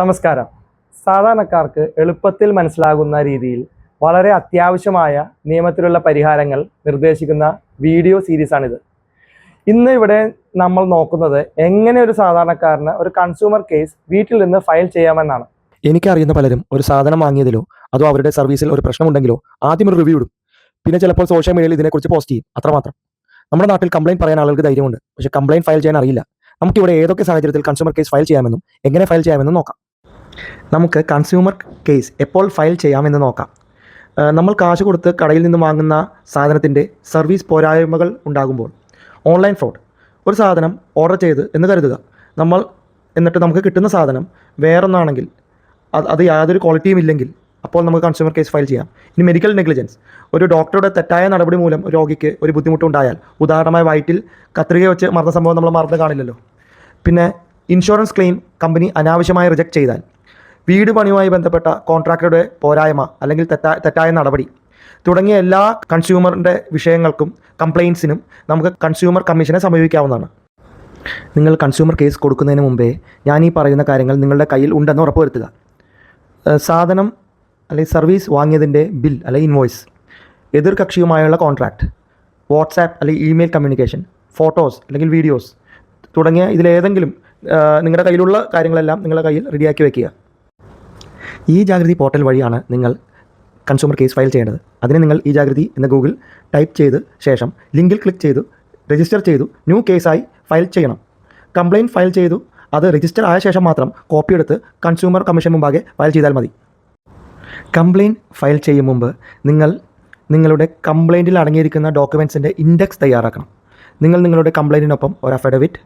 നമസ്കാരം. സാധാരണക്കാർക്ക് എളുപ്പത്തിൽ മനസ്സിലാകുന്ന രീതിയിൽ വളരെ അത്യാവശ്യമായ നിയമത്തിലുള്ള പരിഹാരങ്ങൾ നിർദ്ദേശിക്കുന്ന വീഡിയോ സീരീസാണിത്. ഇന്ന് ഇവിടെ നമ്മൾ നോക്കുന്നത് എങ്ങനെ ഒരു സാധാരണക്കാരന് ഒരു കൺസ്യൂമർ കേസ് വീട്ടിൽ നിന്ന് ഫയൽ ചെയ്യാമെന്നാണ്. എനിക്കറിയുന്ന പലരും ഒരു സാധനം വാങ്ങിയതിലോ അതോ അവരുടെ സർവീസിൽ ഒരു പ്രശ്നമുണ്ടെങ്കിലോ ആദ്യം ഒരു റിവ്യൂ ഇടും. പിന്നെ ചിലപ്പോൾ സോഷ്യൽ മീഡിയയിൽ ഇതിനെക്കുറിച്ച് പോസ്റ്റ് ചെയ്യും. അത്രമാത്രം. നമ്മുടെ നാട്ടിൽ കംപ്ലയിന്റ് പറയാൻ ആളുകൾക്ക് ധൈര്യമുണ്ട്. പക്ഷേ കംപ്ലയിന്റ് ഫയൽ ചെയ്യാൻ അറിയില്ല. നമുക്കിവിടെ ഏതൊക്കെ സാഹചര്യത്തിൽ കൺസ്യൂമർ കേസ് ഫയൽ ചെയ്യാമെന്നും എങ്ങനെ ഫയൽ ചെയ്യാമെന്നും നോക്കാം. നമുക്ക് കൺസ്യൂമർ കേസ് എപ്പോൾ ഫയൽ ചെയ്യാമെന്ന് നോക്കാം. നമ്മൾ കാശ് കൊടുത്ത് കടയിൽ നിന്ന് വാങ്ങുന്ന സാധനത്തിൻ്റെ സർവീസ് പോരായ്മകൾ ഉണ്ടാകുമ്പോൾ, ഓൺലൈൻ ഫ്രോഡ്, ഒരു സാധനം ഓർഡർ ചെയ്ത് എന്ന് കരുതുക, എന്നിട്ട് നമുക്ക് കിട്ടുന്ന സാധനം വേറൊന്നാണെങ്കിൽ അത് യാതൊരു ക്വാളിറ്റിയും ഇല്ലെങ്കിൽ അപ്പോൾ നമുക്ക് കൺസ്യൂമർ കേസ് ഫയൽ ചെയ്യാം. ഇനി മെഡിക്കൽ നെഗ്ലിജൻസ്, ഒരു ഡോക്ടറുടെ തെറ്റായ നടപടി മൂലം രോഗിക്ക് ഒരു ബുദ്ധിമുട്ടുണ്ടായാൽ, ഉദാഹരണമായി വയറ്റിൽ കത്രിക വെച്ച് മറന്ന സംഭവം നമ്മൾ മറന്നു കാണില്ലല്ലോ. പിന്നെ ഇൻഷുറൻസ് ക്ലെയിം കമ്പനി അനാവശ്യമായി റിജക്റ്റ് ചെയ്താൽ, വീട് പണിയുമായി ബന്ധപ്പെട്ട കോൺട്രാക്ടറുടെ പോരായ്മ അല്ലെങ്കിൽ തെറ്റായ നടപടി തുടങ്ങിയ എല്ലാ കൺസ്യൂമറിൻ്റെ വിഷയങ്ങൾക്കും കംപ്ലയിൻസിനും നമുക്ക് കൺസ്യൂമർ കമ്മീഷനെ സമീപിക്കാവുന്നതാണ്. നിങ്ങൾ കൺസ്യൂമർ കേസ് കൊടുക്കുന്നതിന് മുമ്പേ ഞാൻ ഈ പറയുന്ന കാര്യങ്ങൾ നിങ്ങളുടെ കയ്യിൽ ഉണ്ടെന്ന് ഉറപ്പുവരുത്തുക. സാധനം അല്ലെങ്കിൽ സർവീസ് വാങ്ങിയതിൻ്റെ ബിൽ അല്ലെങ്കിൽ ഇൻവോയ്സ്, എതിർ കക്ഷിയുമായുള്ള കോൺട്രാക്റ്റ്, വാട്സാപ്പ് അല്ലെങ്കിൽ ഇമെയിൽ കമ്മ്യൂണിക്കേഷൻ, ഫോട്ടോസ് അല്ലെങ്കിൽ വീഡിയോസ് തുടങ്ങിയ ഇതിലേതെങ്കിലും നിങ്ങളുടെ കയ്യിലുള്ള കാര്യങ്ങളെല്ലാം നിങ്ങളുടെ കയ്യിൽ റെഡിയാക്കി വയ്ക്കുക. ഈ ജാഗ്രതി പോർട്ടൽ വഴിയാണ് നിങ്ങൾ കൺസ്യൂമർ കേസ് ഫയൽ ചെയ്യേണ്ടത്. അതിന് നിങ്ങൾ ഈ ജാഗ്രതി എന്ന ഗൂഗിൾ ടൈപ്പ് ചെയ്ത് ശേഷം ലിങ്കിൽ ക്ലിക്ക് ചെയ്തു രജിസ്റ്റർ ചെയ്തു ന്യൂ കേസായി ഫയൽ ചെയ്യണം. കംപ്ലയിൻറ്റ് ഫയൽ ചെയ്തു അത് രജിസ്റ്റർ ആയ ശേഷം മാത്രം കോപ്പി എടുത്ത് കൺസ്യൂമർ കമ്മീഷൻ മുമ്പാകെ ഫയൽ ചെയ്താൽ മതി. കംപ്ലയിൻറ്റ് ഫയൽ ചെയ്യും മുമ്പ് നിങ്ങളുടെ കംപ്ലയിൻറ്റിൽ അടങ്ങിയിരിക്കുന്ന ഡോക്യുമെൻറ്റ്സിൻ്റെ ഇൻഡെക്സ് തയ്യാറാക്കണം. നിങ്ങളുടെ കംപ്ലയിൻറ്റിനൊപ്പം ഒരു അഫിഡവിറ്റ്,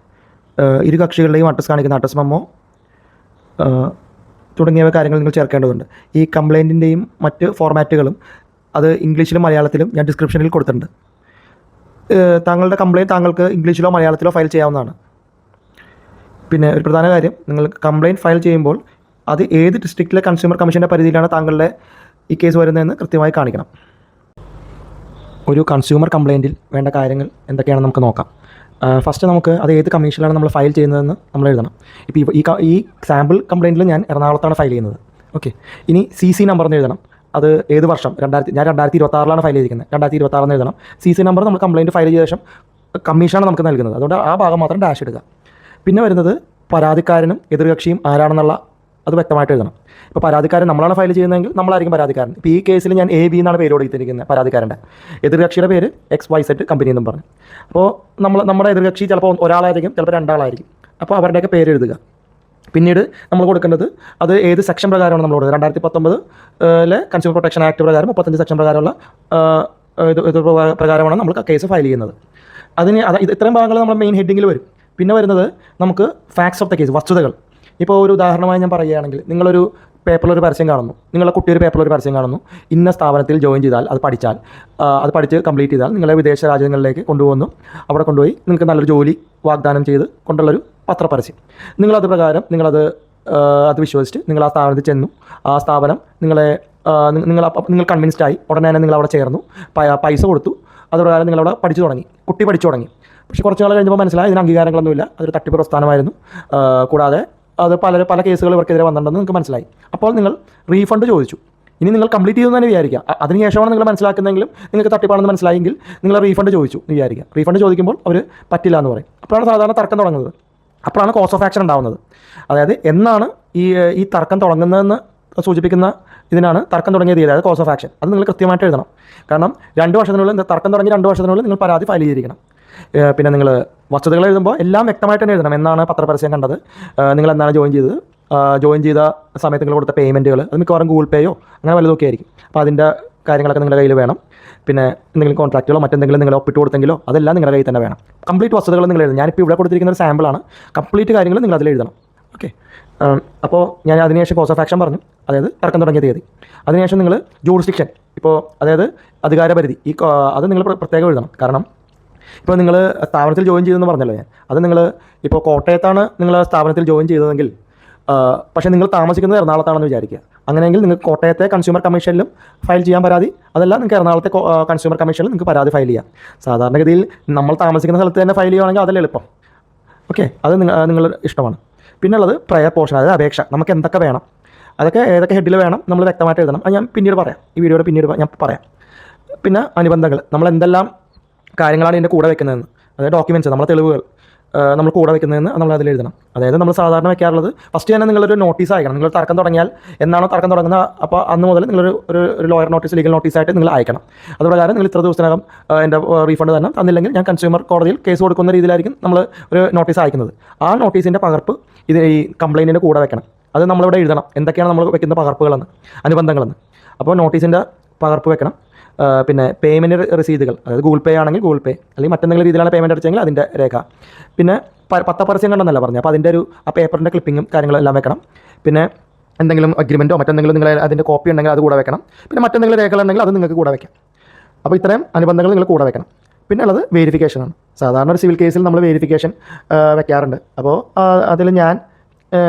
ഇരു കക്ഷികളുടെയും അഡ്രസ് കാണിക്കുന്ന അഡ്രസ് മെമ്മോ തുടങ്ങിയവ കാര്യങ്ങൾ നിങ്ങൾ ചേർക്കേണ്ടതുണ്ട്. ഈ കംപ്ലയിൻറ്റിൻ്റെയും മറ്റ് ഫോർമാറ്റുകളും അത് ഇംഗ്ലീഷിലും മലയാളത്തിലും ഞാൻ ഡിസ്ക്രിപ്ഷനിൽ കൊടുത്തിട്ടുണ്ട്. താങ്കളുടെ കംപ്ലയിൻറ്റ് താങ്കൾക്ക് ഇംഗ്ലീഷിലോ മലയാളത്തിലോ ഫയൽ ചെയ്യാവുന്നതാണ്. പിന്നെ ഒരു പ്രധാന കാര്യം, നിങ്ങൾ കംപ്ലയിൻറ്റ് ഫയൽ ചെയ്യുമ്പോൾ അത് ഏത് ഡിസ്ട്രിക്റ്റിലെ കൺസ്യൂമർ കമ്മീഷൻ്റെ പരിധിയിലാണ് താങ്കളുടെ ഈ കേസ് വരുന്നതെന്ന് കൃത്യമായി കാണിക്കണം. ഒരു കൺസ്യൂമർ കംപ്ലയിൻറ്റിൽ വേണ്ട കാര്യങ്ങൾ എന്തൊക്കെയാണെന്ന് നമുക്ക് നോക്കാം. ഫസ്റ്റ് നമുക്ക് അത് ഏത് കമ്മീഷനിലാണ് നമ്മൾ ഫയൽ ചെയ്യുന്നതെന്ന് നമ്മൾ എഴുതണം. ഇപ്പോൾ ഈ സാമ്പിൾ കംപ്ലയിൻറ്റിൽ ഞാൻ എറണാകുളത്താണ് ഫയൽ ചെയ്യുന്നത്. ഓക്കെ, ഇനി CC നമ്പർ എന്ന് എഴുതണം. അത് ഏത് വർഷം, ഞാൻ 2026 ഫയൽ ചെയ്തിരിക്കുന്നത്, 2026 എന്ന് എഴുതണം. CC നമ്പർ നമ്മൾ കംപ്ലയിൻറ്റ് ഫയൽ ചെയ്ത ശേഷം കമ്മീഷനാണ് നമുക്ക് നൽകുന്നത്. അതുകൊണ്ട് ആ ഭാഗം മാത്രം ഡാഷ് ഇടുക. പിന്നെ വരുന്നത് പരാതിക്കാരനും എതിർകക്ഷിയും ആരാണെന്നുള്ള അത് വ്യക്തമായിട്ട് എഴുതണം. ഇപ്പോൾ പരാതിക്കാരൻ നമ്മളാണ് ഫയൽ ചെയ്യുന്നതെങ്കിൽ നമ്മളായിരിക്കും പരാതിക്കാരൻ. ഇപ്പോൾ ഈ കേസിൽ ഞാൻ AB എന്നാണ് പേര് കൊടുത്തിരിക്കുന്നത് പരാതിക്കാരൻ്റെ. എതിർകക്ഷിയുടെ പേര് XYZ കമ്പനി എന്നും പറഞ്ഞു. അപ്പോൾ നമ്മുടെ എതിർകക്ഷി ചിലപ്പോൾ ഒരാളായിരിക്കും, ചിലപ്പോൾ രണ്ടാളായിരിക്കും. അപ്പോൾ അവരുടെയൊക്കെ പേര് എഴുതുക. പിന്നീട് നമ്മൾ കൊടുക്കേണ്ടത് അത് ഏത് സെക്ഷൻ പ്രകാരമാണ് നമ്മൾ കൊടുക്കുന്നത്. 2019 കൺസ്യൂമർ പ്രൊട്ടക്ഷൻ ആക്ട് പ്രകാരം 35 സെക്ഷൻ പ്രകാരമുള്ള ഇത് പ്രകാരമാണ് നമ്മൾ കേസ് ഫയൽ ചെയ്യുന്നത്. ഇത്രയും ഭാഗങ്ങൾ നമ്മൾ മെയിൻ ഹെഡിങ്ങിൽ വരും. പിന്നെ വരുന്നത് നമുക്ക് ഫാക്ട്സ് ഓഫ് ദ കേസ്, വസ്തുതകൾ. ഇപ്പോൾ ഒരു ഉദാഹരണമായി ഞാൻ പറയുകയാണെങ്കിൽ, നിങ്ങളൊരു പേപ്പറിലൊരു പരസ്യം കാണുന്നു, നിങ്ങളുടെ കുട്ടി ഒരു പേപ്പറിലൊരു പരസ്യം കാണുന്നു, ഇന്ന സ്ഥാപനത്തിൽ ജോയിൻ ചെയ്താൽ, അത് പഠിച്ച് കംപ്ലീറ്റ് ചെയ്താൽ നിങ്ങളെ വിദേശ രാജ്യങ്ങളിലേക്ക് കൊണ്ടുപോകുന്നു, അവിടെ കൊണ്ടുപോയി നിങ്ങൾക്ക് നല്ലൊരു ജോലി വാഗ്ദാനം ചെയ്ത് കൊണ്ടുള്ളൊരു പത്രപരസ്യം. നിങ്ങളത് പ്രകാരം അത് വിശ്വസിച്ച് നിങ്ങൾ ആ സ്ഥാപനത്തിൽ ചെന്നു. ആ സ്ഥാപനം നിങ്ങൾ കൺവിൻസ്ഡായി. ഉടനെ തന്നെ നിങ്ങൾ അവിടെ ചേർന്നു, പൈസ കൊടുത്തു. അതുപ്രകാരം നിങ്ങളവിടെ പഠിച്ചു തുടങ്ങി. പക്ഷേ കുറച്ച് നാൾ കഴിഞ്ഞപ്പോൾ മനസ്സിലായി ഇതിന് അംഗീകാരങ്ങളൊന്നുമില്ല, അതൊരു തട്ടിപ്പ് പ്രസ്ഥാനമായിരുന്നു. കൂടാതെ അത് പല കേസുകൾ ഇവർക്കെതിരെ വന്നിട്ടുണ്ടെന്ന് നിങ്ങൾക്ക് മനസ്സിലായി. അപ്പോൾ നിങ്ങൾ റീഫണ്ട് ചോദിച്ചു. ഇനി നിങ്ങൾ കംപ്ലീറ്റ് ചെയ്തു തന്നെ വിചാരിക്കുക. അതിനുശേഷമാണ് നിങ്ങൾ മനസ്സിലാക്കുന്നതെങ്കിലും നിങ്ങൾക്ക് തട്ടിപ്പാണെന്ന് മനസ്സിലായെങ്കിൽ നിങ്ങൾ റീഫണ്ട് ചോദിച്ചു എന്ന് വിചാരിക്കുക. റീഫണ്ട് ചോദിക്കുമ്പോൾ അവർ പറ്റില്ല എന്ന് പറയും. അപ്പോഴാണ് സാധാരണ തർക്കം തുടങ്ങുന്നത്. അപ്പോഴാണ് കോസ് ഓഫ് ആക്ഷൻ ഉണ്ടാകുന്നത്. അതായത് എന്നാണ് ഈ തർക്കം തുടങ്ങുന്നതെന്ന് സൂചിപ്പിക്കുന്ന ഇതിനാണ് തർക്കം തുടങ്ങിയ തീയതി, അതായത് കോസ് ഓഫ് ആക്ഷൻ. അത് നിങ്ങൾ കൃത്യമായിട്ട് എഴുതണം. കാരണം 2 വർഷത്തിനുള്ളിൽ തർക്കം തുടങ്ങി 2 വർഷത്തിനുള്ളിൽ നിങ്ങൾ പരാതി ഫയൽ ചെയ്തിരിക്കണം. പിന്നെ നിങ്ങൾ വസ്തുതകൾ എഴുതുമ്പോൾ എല്ലാം വ്യക്തമായിട്ട് തന്നെ എഴുതണം. എന്നാണ് പത്രപരസ്യം കണ്ടത്, നിങ്ങൾ എന്നാണ് ജോയിൻ ചെയ്ത സമയത്ത് നിങ്ങൾ കൊടുത്ത പേയ്മെൻറ്റുകൾ, അത് മിക്കവാറും ഗൂഗിൾ പേയോ അങ്ങനെ വല്ലതൊക്കെ ആയിരിക്കും. അപ്പോൾ അതിൻ്റെ കാര്യങ്ങളൊക്കെ നിങ്ങളുടെ കയ്യിൽ വേണം. പിന്നെ എന്തെങ്കിലും കോൺട്രാക്റ്റുകളോ മറ്റെന്തെങ്കിലും നിങ്ങൾ ഒപ്പിട്ട് കൊടുത്തെങ്കിലോ അതെല്ലാം നിങ്ങളുടെ കയ്യിൽ തന്നെ വേണം. കംപ്ലീറ്റ് വസ്തുതകൾ നിങ്ങൾ എഴുതണം. ഞാനിപ്പോൾ ഇവിടെ കൊടുത്തിരിക്കുന്ന ഒരു സാമ്പിളാണ്. കംപ്ലീറ്റ് കാര്യങ്ങൾ നിങ്ങൾ അതിൽ എഴുതണം. ഓക്കെ, അപ്പോൾ ഞാൻ അതിനുശേഷം കോസ് ഓഫ് ആക്ഷൻ പറഞ്ഞു, അതായത് തർക്കം തുടങ്ങിയ തീയതി. അതിനുശേഷം നിങ്ങൾ ജൂറിസ്ഡിക്ഷൻ, ഇപ്പോൾ അതായത് അധികാരപരിധി, അത് നിങ്ങൾ പ്രത്യേകം എഴുതണം. കാരണം ഇപ്പോൾ നിങ്ങൾ സ്ഥാപനത്തിൽ ജോയിൻ ചെയ്തെന്ന് പറഞ്ഞല്ലോ ഞാൻ, അത് നിങ്ങൾ ഇപ്പോൾ കോട്ടയത്താണ് നിങ്ങൾ സ്ഥാപനത്തിൽ ജോയിൻ ചെയ്തതെങ്കിൽ, പക്ഷേ നിങ്ങൾ താമസിക്കുന്നത് എറണാകുളത്താണെന്ന് വിചാരിക്കുക. അങ്ങനെയെങ്കിൽ നിങ്ങൾക്ക് കോട്ടയത്തെ കൺസ്യൂമർ കമ്മീഷനിലും ഫയൽ ചെയ്യാൻ പരാതി, അതല്ല നിങ്ങൾക്ക് എറണാകുളത്തെ കൺസ്യൂമർ കമ്മീഷനിൽ നിങ്ങൾക്ക് പരാതി ഫയൽ ചെയ്യാം. സാധാരണഗതിയിൽ നമ്മൾ താമസിക്കുന്ന സ്ഥലത്ത് തന്നെ ഫയൽ ചെയ്യുകയാണെങ്കിൽ അതല്ല എളുപ്പം. ഓക്കെ, അത് നിങ്ങളുടെ ഇഷ്ടമാണ്. പിന്നെ ഉള്ളത് പ്രയർ പോർഷൻ, അതായത് അപേക്ഷ. നമുക്ക് എന്തൊക്കെ വേണം, അതൊക്കെ ഏതൊക്കെ ഹെഡിൽ വേണം നമ്മൾ വ്യക്തമായിട്ട് എഴുതണം. അത് ഞാൻ പിന്നീട് പറയാം, ഈ വീഡിയോയുടെ പിന്നീട് ഞാൻ പറയാം. പിന്നെ അനുബന്ധങ്ങൾ, നമ്മൾ എന്തെല്ലാം കാര്യങ്ങളാണ് ഇതിൻ്റെ കൂടെ വെക്കുന്നതെന്ന്, അതായത് ഡോക്യുമെൻറ്റ്സ്, നമ്മളെ തെളിവുകൾ നമ്മൾ കൂടെ വെക്കുന്നതെന്ന് നമ്മൾ അതിൽ എഴുതണം. അതായത് നമ്മൾ സാധാരണ വെക്കാറുള്ളത്, ഫസ്റ്റ് തന്നെ നിങ്ങളൊരു നോട്ടീസ് അയക്കണം. നിങ്ങൾ തർക്കം തുടങ്ങിയാൽ എന്നാണോ തർക്കം തുടങ്ങുന്നത് അപ്പോൾ അന്ന് മുതൽ നിങ്ങളൊരു ഒരു ലോയർ നോട്ടീസ്, ലീഗൽ നോട്ടീസായിട്ട് നിങ്ങൾ അയക്കണം. അതുപ്രകാരം നിങ്ങൾ ഇത്ര ദിവസത്തിനകം എൻ്റെ റീഫണ്ട് തന്നെ തന്നില്ലെങ്കിൽ ഞാൻ കൺസ്യൂമർ കോടതിയിൽ കേസ് കൊടുക്കുന്ന രീതിയിലായിരിക്കും നമ്മൾ ഒരു നോട്ടീസ് അയക്കുന്നത്. ആ നോട്ടീസിൻ്റെ പകർപ്പ് ഇത് ഈ കംപ്ലയിൻറ്റിൻ്റെ കൂടെ വെക്കണം. അത് നമ്മളിവിടെ എഴുതണം എന്തൊക്കെയാണ് നമ്മൾ വെക്കുന്ന പകർപ്പുകളെന്ന്, അനുബന്ധങ്ങളെന്ന്. അപ്പോൾ നോട്ടീസിൻ്റെ പകർപ്പ് വെക്കണം. പിന്നെ പേയ്മെൻറ്റ് രസീതുകൾ, അതായത് ഗൂഗിൾ പേ ആണെങ്കിൽ ഗൂഗിൾ പേ, അല്ലെങ്കിൽ മറ്റെന്തെങ്കിലും രീതിയിലാണ് പേയ്മെൻറ്റ് അടിച്ചെങ്കിൽ അതിൻ്റെ രേഖ. പിന്നെ പത്രപരസ്യം കണ്ടെന്നല്ല പറഞ്ഞത്, അപ്പോൾ അതിൻ്റെ ആ പേപ്പറിൻ്റെ ക്ലിപ്പിങ്ങും കാര്യങ്ങളെല്ലാം വെക്കണം. പിന്നെ എന്തെങ്കിലും അഗ്രിമെൻറ്റോ മറ്റെന്തെങ്കിലും നിങ്ങൾ അതിൻ്റെ കോപ്പി ഉണ്ടെങ്കിൽ അത് കൂടെ വെക്കണം. പിന്നെ മറ്റെന്തെങ്കിലും രേഖകളുണ്ടെങ്കിൽ അത് നിങ്ങൾക്ക് കൂടെ വെക്കാം. അപ്പോൾ ഇത്രയും അനുബന്ധങ്ങൾ നിങ്ങൾ കൂടെ വെക്കണം. പിന്നെ ഉള്ളത് വെരിഫിക്കേഷനാണ്. സാധാരണ ഒരു സിവിൽ കേസിൽ നമ്മൾ വെരിഫിക്കേഷൻ വെക്കാറുണ്ട്. അപ്പോൾ അതിൽ ഞാൻ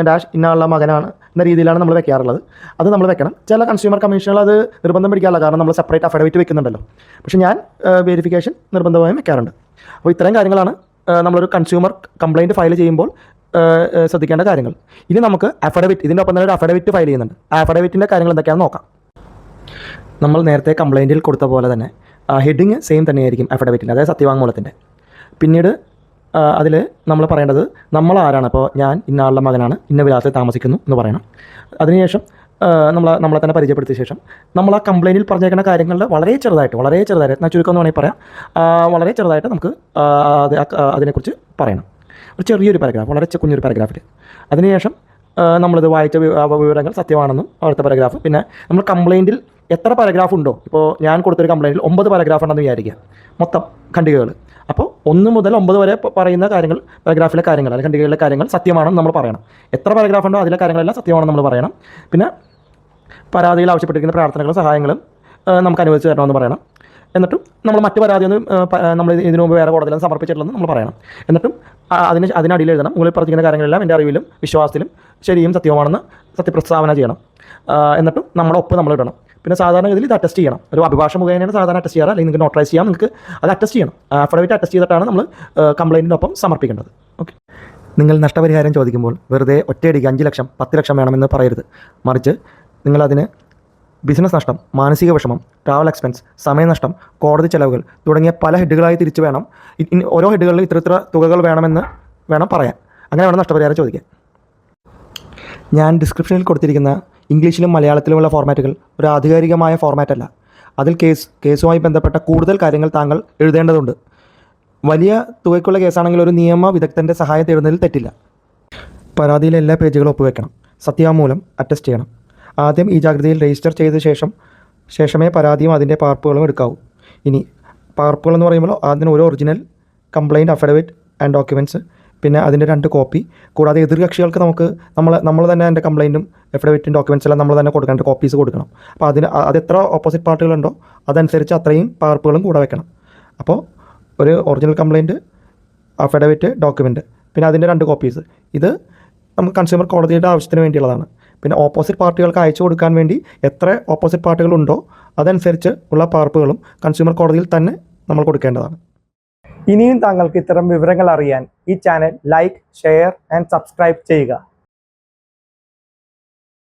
ഡാഷ് ഇന്നാളുള്ള മകനാണ് എന്ന രീതിയിലാണ് നമ്മൾ വെക്കാറുള്ളത്. അത് നമ്മൾ വെക്കണം. ചില കൺസ്യൂമർ കമ്മീഷനുകൾ അത് നിർബന്ധം പിടിക്കാറില്ല, കാരണം നമ്മൾ സെപ്പറേറ്റ് അഫിഡവിറ്റ് വെക്കുന്നുണ്ടല്ലോ. പക്ഷേ ഞാൻ വെരിഫിക്കേഷൻ നിർബന്ധമായും വെക്കാറുണ്ട്. അപ്പോൾ ഇത്രയും കാര്യങ്ങളാണ് നമ്മളൊരു കൺസ്യൂമർ കംപ്ലയിൻറ്റ് ഫയൽ ചെയ്യുമ്പോൾ ശ്രദ്ധിക്കേണ്ട കാര്യങ്ങൾ. ഇനി നമുക്ക് അഫിഡവിറ്റ്, ഇതിൻ്റെ ഒപ്പം തന്നെ ഒരു അഫിഡവിറ്റ് ഫയൽ ചെയ്യുന്നുണ്ട്. ആ അഫിഡവിറ്റിൻ്റെ കാര്യങ്ങൾ എന്തൊക്കെയാണെന്ന് നോക്കാം. നമ്മൾ നേരത്തെ കംപ്ലയിൻറ്റിൽ കൊടുത്ത പോലെ തന്നെ ഹെഡിങ് സെയിം തന്നെയായിരിക്കും അഫിഡവിറ്റിൻ്റെ, അതായത് സത്യവാങ്മൂലത്തിൻ്റെ. പിന്നീട് അതിൽ നമ്മൾ പറയേണ്ടത് നമ്മൾ ആരാണ്. അപ്പോൾ ഞാൻ ഇന്ന ആളുടെ മകനാണ്, ഇന്ന വിലാസത്തിൽ താമസിക്കുന്നു എന്ന് പറയണം. അതിനുശേഷം നമ്മളെ തന്നെ പരിചയപ്പെടുത്തിയ ശേഷം നമ്മൾ ആ കംപ്ലയിൻറ്റിൽ പറഞ്ഞേക്കുന്ന കാര്യങ്ങളുടെ വളരെ ചെറുതായിട്ട് ഞാൻ ചുരുക്കം എന്ന് വേണമെങ്കിൽ പറയാം, വളരെ ചെറുതായിട്ട് നമുക്ക് അതിനെക്കുറിച്ച് പറയണം. ഒരു ചെറിയൊരു പാരഗ്രാഫ്, വളരെ കുഞ്ഞൊരു പാരഗ്രാഫിൽ. അതിനുശേഷം നമ്മളിത് വായിച്ച വിവരങ്ങൾ സത്യമാണെന്നും അടുത്ത പാരഗ്രാഫ്. പിന്നെ നമ്മൾ കംപ്ലയിൻറ്റിൽ എത്ര പാരഗ്രാഫ് ഉണ്ടോ, ഇപ്പോൾ ഞാൻ കൊടുത്തൊരു കംപ്ലയിൻറ്റിൽ 9 പാരഗ്രാഫ് ഉണ്ടെന്ന് വിചാരിക്കുക, മൊത്തം ഖണ്ഡികകൾ. അപ്പോൾ 1 മുതൽ 9 വരെ പറയുന്ന കാര്യങ്ങൾ, പാരഗ്രാഫിലെ കാര്യങ്ങൾ അല്ലെങ്കിൽ ഖണ്ഡികയിലെ കാര്യങ്ങൾ സത്യമാണെന്ന് നമ്മൾ പറയണം. എത്ര പാരഗ്രാഫ് ഉണ്ടോ അതിലെ കാര്യങ്ങളെല്ലാം സത്യമാണെന്ന് നമ്മൾ പറയണം. പിന്നെ പരാതിയിൽ ആവശ്യപ്പെട്ടിരിക്കുന്ന പ്രാർത്ഥനകളും സഹായങ്ങളും നമുക്ക് അനുവദിച്ച് തരണമെന്ന് പറയണം. എന്നിട്ടും നമ്മൾ മറ്റ് പരാതിയൊന്നും നമ്മൾ ഇതിനു മുമ്പ് വേറെ കോടതിയിലും സമർപ്പിച്ചിട്ടില്ലെന്ന് നമ്മൾ പറയണം. എന്നിട്ടും അതിനടിയിൽ എഴുതണം, മുകളിൽ പറഞ്ഞിരിക്കുന്ന കാര്യങ്ങളെല്ലാം എൻ്റെ അറിവിലും വിശ്വാസത്തിലും ശരിയും സത്യവുമാണെന്ന് സത്യപ്രസ്താവന ചെയ്യണം. എന്നിട്ടും നമ്മുടെ ഒപ്പ് നമ്മൾ ഇടണം. പിന്നെ സാധാരണ ഇതിൽ ഇത് അറ്റസ്റ്റ് ചെയ്യണം. ഒരു അഭിഭാഷക മുഖേനയാണ് സാധാരണ അറ്റസ്റ്റ് ചെയ്യാറ്, അല്ലെങ്കിൽ നിങ്ങൾക്ക് നോട്ടറൈസ് ചെയ്യാം. നിങ്ങൾക്ക് അത് അറ്റസ്റ്റ് ചെയ്യണം. അഫിഡവിറ്റ് അറ്റസ്റ്റ് ചെയ്തിട്ടാണ് നമ്മൾ കംപ്ലയിൻറ്റിനൊപ്പം സമർപ്പിക്കേണ്ടത്. ഓക്കെ. നിങ്ങൾ നഷ്ടപരിഹാരം ചോദിക്കുമ്പോൾ വെറുതെ ഒറ്റയടിക്ക് 5 ലക്ഷം 10 ലക്ഷം വേണമെന്ന് പറയരുത്. മറിച്ച് നിങ്ങളതിന് ബിസിനസ് നഷ്ടം, മാനസിക വിഷമം, ട്രാവൽ എക്സ്പെൻസ്, സമയനഷ്ടം, കോടതി ചെലവുകൾ തുടങ്ങിയ പല ഹെഡുകളായി തിരിച്ച് വേണം. ഓരോ ഹെഡുകളിൽ ഇത്ര തുകകൾ വേണമെന്ന് വേണം പറയാൻ. അങ്ങനെ വേണം നഷ്ടപരിഹാരം ചോദിക്കാൻ. ഞാൻ ഡിസ്ക്രിപ്ഷനിൽ കൊടുത്തിരിക്കുന്ന ഇംഗ്ലീഷിലും മലയാളത്തിലുമുള്ള ഫോർമാറ്റുകൾ ഒരു ആധികാരികമായ ഫോർമാറ്റല്ല. അതിൽ കേസുമായി ബന്ധപ്പെട്ട കൂടുതൽ കാര്യങ്ങൾ താങ്കൾ എഴുതേണ്ടതുണ്ട്. വലിയ തുകയ്ക്കുള്ള കേസാണെങ്കിൽ ഒരു നിയമ വിദഗ്ധൻ്റെ സഹായം തേടുന്നതിൽ തെറ്റില്ല. പരാതിയിലെ എല്ലാ പേജുകളും ഒപ്പുവെക്കണം. സത്യവാങ്മൂലം അറ്റസ്റ്റ് ചെയ്യണം. ആദ്യം ഈ ജാഗ്രതയിൽ രജിസ്റ്റർ ചെയ്ത ശേഷമേ പരാതിയും അതിൻ്റെ പകർപ്പുകളും എടുക്കാവൂ. ഇനി പകർപ്പുകൾ എന്ന് പറയുമ്പോൾ അതിന് ഒരു original, complaint affidavit and documents, പിന്നെ അതിൻ്റെ 2 കോപ്പി. കൂടാതെ എതിർകക്ഷികൾക്ക് നമ്മൾ തന്നെ അതിൻ്റെ കംപ്ലയിൻറ്റും അഫിഡവിറ്റും ഡോക്യുമെൻറ്റ്സ് എല്ലാം നമ്മൾ തന്നെ കൊടുക്കണം, കോപ്പീസ് കൊടുക്കണം. അപ്പോൾ അത് എത്ര ഓപ്പോസിറ്റ് പാർട്ടികളുണ്ടോ അതനുസരിച്ച് അത്രയും പകർപ്പുകളും കൂടെ വെക്കണം. അപ്പോൾ ഒരു ഒറിജിനൽ കംപ്ലയിൻറ്റ്, അഫിഡവിറ്റ്, ഡോക്യുമെൻറ്റ്, പിന്നെ അതിൻ്റെ 2 കോപ്പീസ്. ഇത് നമുക്ക് കൺസ്യൂമർ കോടതിയുടെ ആവശ്യത്തിന് വേണ്ടിയുള്ളതാണ്. പിന്നെ ഓപ്പോസിറ്റ് പാർട്ടികൾക്ക് അയച്ചു കൊടുക്കാൻ വേണ്ടി എത്ര ഓപ്പോസിറ്റ് പാർട്ടികളുണ്ടോ അതനുസരിച്ച് ഉള്ള പകർപ്പുകളും കൺസ്യൂമർ കോടതിയിൽ തന്നെ നമ്മൾ കൊടുക്കേണ്ടതാണ്. ഇനിയും താങ്കൾക്ക് ഇത്തരം വിവരങ്ങൾ അറിയാൻ ഈ channel like, share and subscribe ചെയ്യുക.